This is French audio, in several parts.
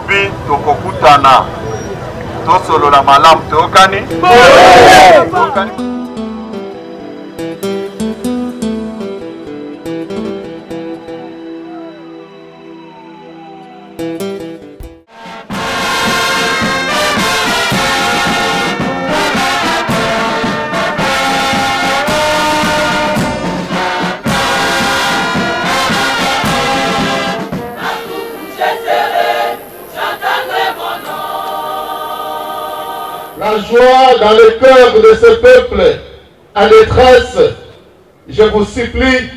lobi tokokutana tosolola malamu tokani. La joie dans le cœur de ce peuple en détresse, je vous supplie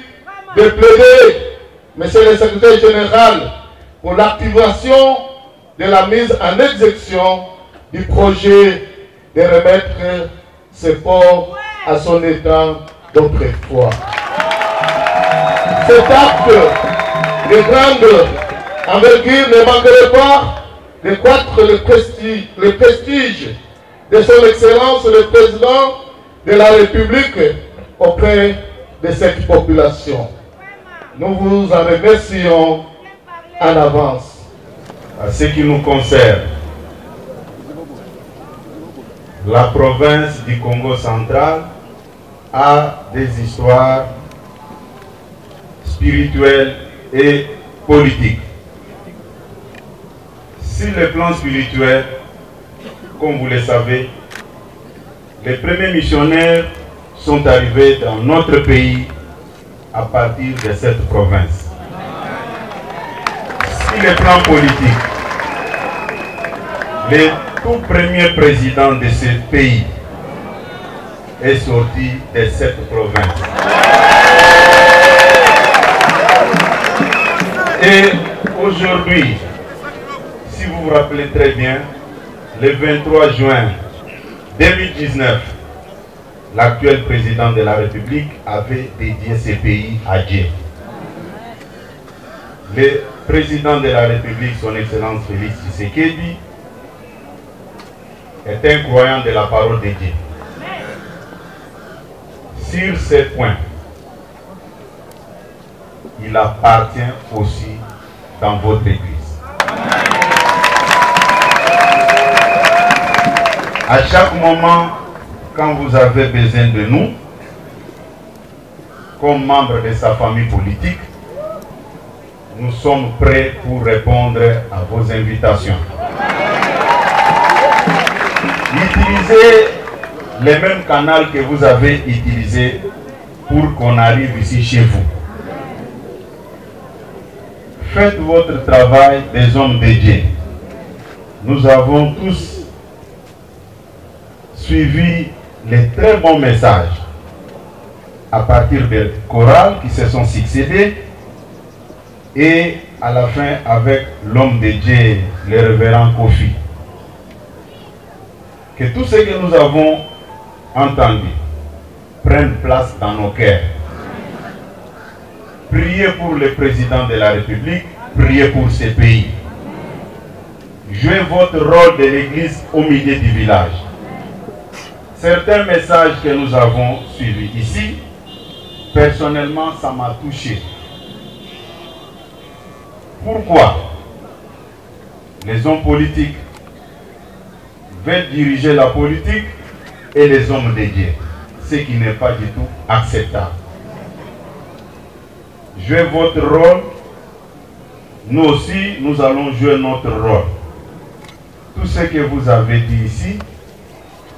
de plaider, Monsieur le Secrétaire Général, pour l'activation de la mise en exécution du projet de remettre ce port à son état d'autrefois. Cet acte de grande envergure ne manquerait pas de croître le prestige de son Excellence le Président de la République auprès de cette population. Nous vous en remercions en avance. À ce qui nous concerne, la province du Congo central a des histoires spirituelles et politiques. Sur le plan spirituel, comme vous le savez, les premiers missionnaires sont arrivés dans notre pays à partir de cette province. Sur le plan politique, le tout premier président de ce pays est sorti de cette province. Et aujourd'hui, si vous vous rappelez très bien, le 23 juin 2019, l'actuel président de la République avait dédié ce pays à Dieu. Le président de la République, son Excellence Félix Tshisekedi, est un croyant de la parole de Dieu. Sur ces points, il appartient aussi dans votre Église. À chaque moment, quand vous avez besoin de nous, comme membres de sa famille politique, nous sommes prêts pour répondre à vos invitations. Utilisez les mêmes canaux que vous avez utilisés pour qu'on arrive ici chez vous. Faites votre travail des hommes de Dieu. Nous avons tous suivi les très bons messages à partir des chorales qui se sont succédés et à la fin avec l'homme de Dieu, le révérend Kofi. Que tout ce que nous avons entendu prenne place dans nos cœurs. Priez pour le président de la République, priez pour ce pays. Jouez votre rôle de l'Église au milieu du village. Certains messages que nous avons suivis ici, personnellement, ça m'a touché. Pourquoi les hommes politiques veulent diriger la politique et les hommes de Dieu, ce qui n'est pas du tout acceptable. Jouez votre rôle, nous aussi, nous allons jouer notre rôle. Tout ce que vous avez dit ici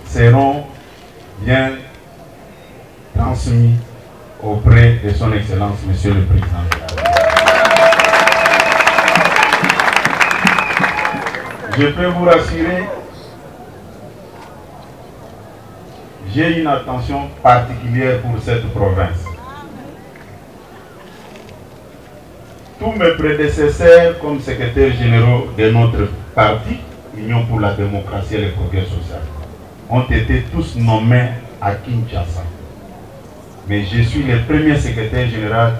seront bien transmis auprès de son Excellence, Monsieur le Président. Je peux vous rassurer, j'ai une attention particulière pour cette province. Tous mes prédécesseurs comme secrétaires généraux de notre parti, Union pour la démocratie et le progrès social, ont été tous nommés à Kinshasa. Mais je suis le premier secrétaire général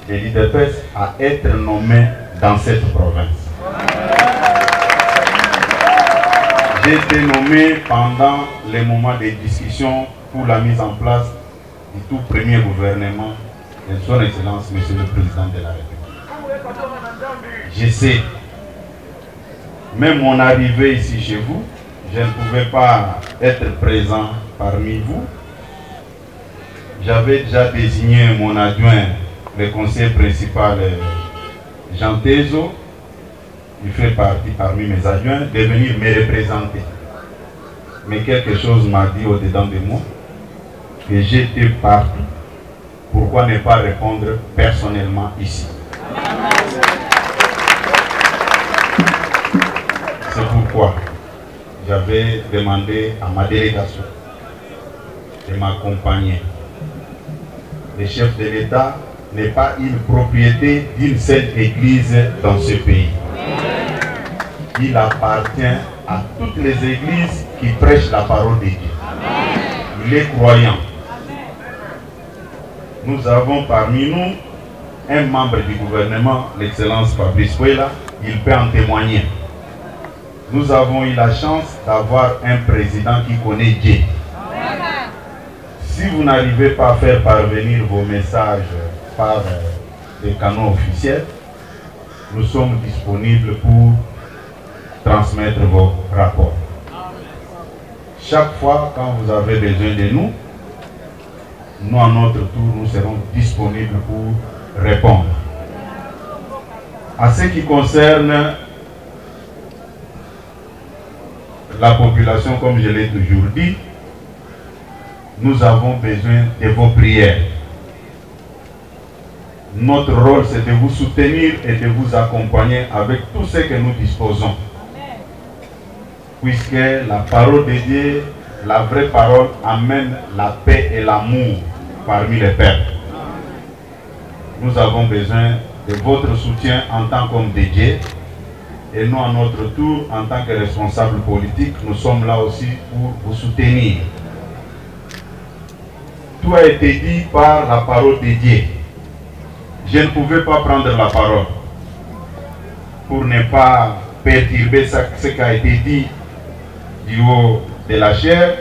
de l'IDPS à être nommé dans cette province. J'ai été nommé pendant les moments de discussion pour la mise en place du tout premier gouvernement de son Excellence, Monsieur le Président de la République. Je sais Même mon arrivée ici chez vous, je ne pouvais pas être présent parmi vous. J'avais déjà désigné mon adjoint, le conseiller principal Jean Tezo, il fait partie parmi mes adjoints, de venir me représenter. Mais quelque chose m'a dit au-dedans de moi que j'étais partout. Pourquoi ne pas répondre personnellement ici? C'est pourquoi j'avais demandé à ma délégation de m'accompagner. Le chef de l'État n'est pas une propriété d'une seule église dans ce pays. Il appartient à toutes les églises qui prêchent la parole de Dieu. Il est croyant. Nous avons parmi nous un membre du gouvernement, l'excellence Fabrice Puela, il peut en témoigner. Nous avons eu la chance d'avoir un président qui connaît Dieu. Si vous n'arrivez pas à faire parvenir vos messages par des canaux officiels, nous sommes disponibles pour transmettre vos rapports. Chaque fois quand vous avez besoin de nous, nous à notre tour, nous serons disponibles pour répondre. À ce qui concerne la population, comme je l'ai toujours dit, nous avons besoin de vos prières. Notre rôle, c'est de vous soutenir et de vous accompagner avec tout ce que nous disposons. Puisque la parole de Dieu, la vraie parole, amène la paix et l'amour parmi les peuples. Nous avons besoin de votre soutien en tant qu'homme de Dieu. Et nous, à notre tour, en tant que responsables politiques, nous sommes là aussi pour vous soutenir. Tout a été dit par la parole de Dieu. Je ne pouvais pas prendre la parole pour ne pas perturber ce qui a été dit du haut de la chair.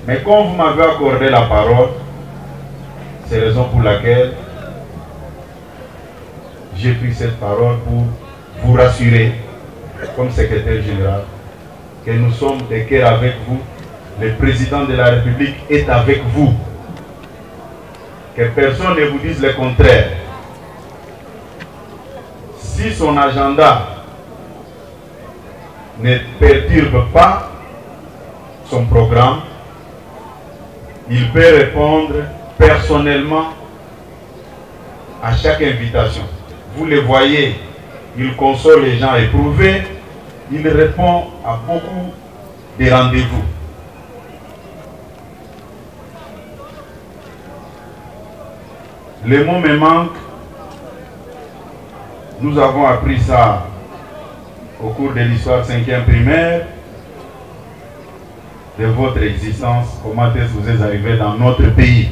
Mais comme vous m'avez accordé la parole, c'est la raison pour laquelle j'ai pris cette parole pour vous rassurer, comme secrétaire général, que nous sommes de cœur avec vous. Le président de la République est avec vous. Que personne ne vous dise le contraire. Si son agenda ne perturbe pas son programme, il peut répondre personnellement à chaque invitation. Vous le voyez, il console les gens éprouvés, il répond à beaucoup de rendez-vous. Le mot me manque. Nous avons appris ça au cours de l'histoire 5e primaire de votre existence. Comment est-ce que vous êtes arrivé dans notre pays?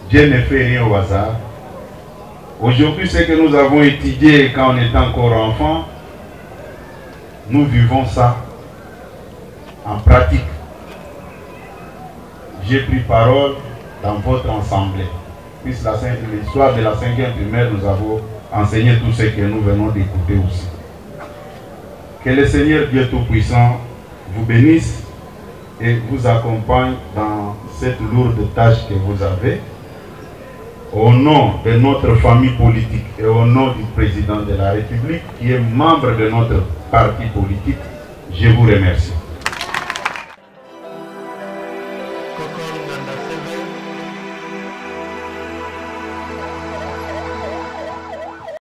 Dieu ne fait rien au hasard. Aujourd'hui, ce que nous avons étudié quand on était encore enfant, nous vivons ça en pratique. J'ai pris parole dans votre assemblée. Puisque l'histoire de la 5e primaire, nous avons enseigné tout ce que nous venons d'écouter aussi. Que le Seigneur Dieu Tout-Puissant vous bénisse et vous accompagne dans cette lourde tâche que vous avez. Au nom de notre famille politique et au nom du président de la République, qui est membre de notre parti politique, je vous remercie.